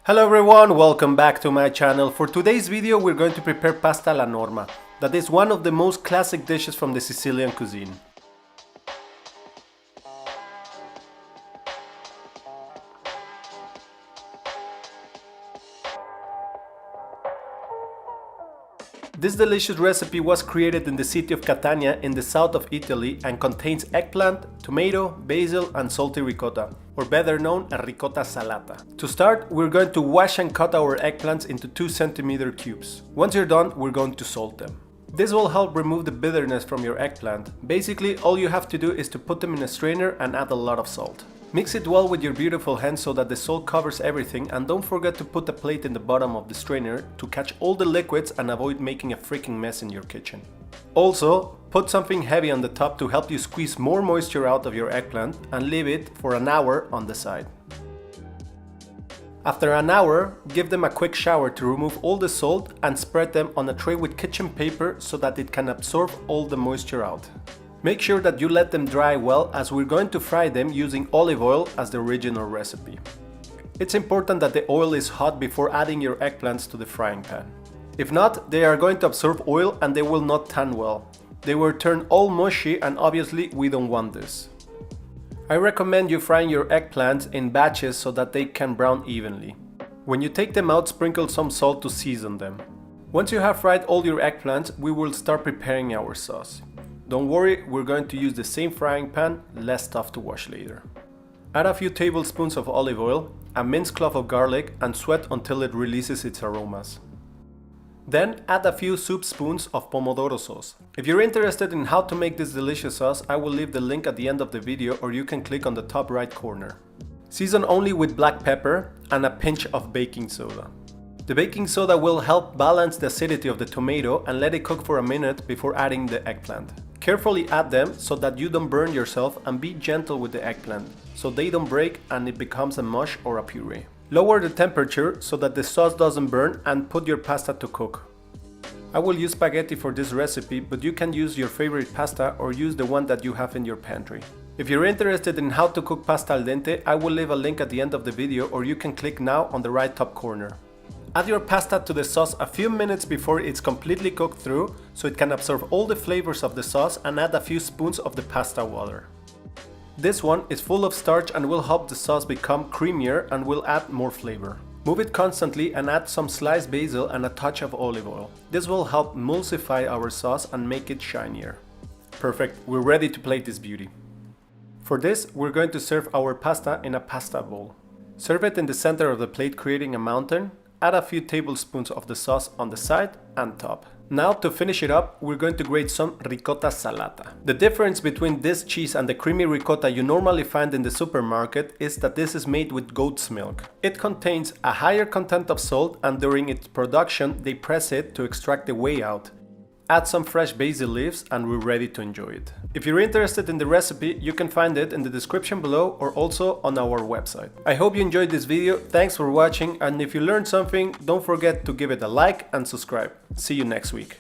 Hello everyone, welcome back to my channel. For today's video we're going to prepare pasta alla Norma. That is one of the most classic dishes from the Sicilian cuisine. This delicious recipe was created in the city of Catania in the south of Italy and contains eggplant, tomato, basil and salty ricotta, or better known as ricotta salata. To start, we're going to wash and cut our eggplants into 2 cm cubes. Once you're done, we're going to salt them. This will help remove the bitterness from your eggplant. Basically, all you have to do is to put them in a strainer and add a lot of salt. Mix it well with your beautiful hands so that the salt covers everything, and don't forget to put a plate in the bottom of the strainer to catch all the liquids and avoid making a freaking mess in your kitchen. Also, put something heavy on the top to help you squeeze more moisture out of your eggplant and leave it for an hour on the side. After an hour, give them a quick shower to remove all the salt and spread them on a tray with kitchen paper so that it can absorb all the moisture out. Make sure that you let them dry well, as we're going to fry them using olive oil as the original recipe. It's important that the oil is hot before adding your eggplants to the frying pan. If not, they are going to absorb oil and they will not tan well. They will turn all mushy, and obviously we don't want this. I recommend you frying your eggplants in batches so that they can brown evenly. When you take them out, sprinkle some salt to season them. Once you have fried all your eggplants, we will start preparing our sauce. Don't worry, we're going to use the same frying pan, less stuff to wash later. Add a few tablespoons of olive oil, a minced clove of garlic, and sweat until it releases its aromas. Then add a few soup spoons of Pomodoro sauce. If you're interested in how to make this delicious sauce, I will leave the link at the end of the video, or you can click on the top right corner. Season only with black pepper and a pinch of baking soda. The baking soda will help balance the acidity of the tomato and let it cook for a minute before adding the eggplant. Carefully add them so that you don't burn yourself, and be gentle with the eggplant so they don't break and it becomes a mush or a puree. Lower the temperature so that the sauce doesn't burn and put your pasta to cook. I will use spaghetti for this recipe, but you can use your favorite pasta or use the one that you have in your pantry. If you're interested in how to cook pasta al dente, I will leave a link at the end of the video, or you can click now on the right top corner. Add your pasta to the sauce a few minutes before it's completely cooked through so it can absorb all the flavors of the sauce, and add a few spoons of the pasta water. This one is full of starch and will help the sauce become creamier and will add more flavor. Move it constantly and add some sliced basil and a touch of olive oil. This will help emulsify our sauce and make it shinier. Perfect, we're ready to plate this beauty. For this, we're going to serve our pasta in a pasta bowl. Serve it in the center of the plate, creating a mountain. Add a few tablespoons of the sauce on the side and top. Now, to finish it up, we're going to grate some ricotta salata. The difference between this cheese and the creamy ricotta you normally find in the supermarket is that this is made with goat's milk. It contains a higher content of salt, and during its production they press it to extract the whey out. Add some fresh basil leaves and we're ready to enjoy it. If you're interested in the recipe, you can find it in the description below or also on our website. I hope you enjoyed this video, thanks for watching, and if you learned something, don't forget to give it a like and subscribe. See you next week.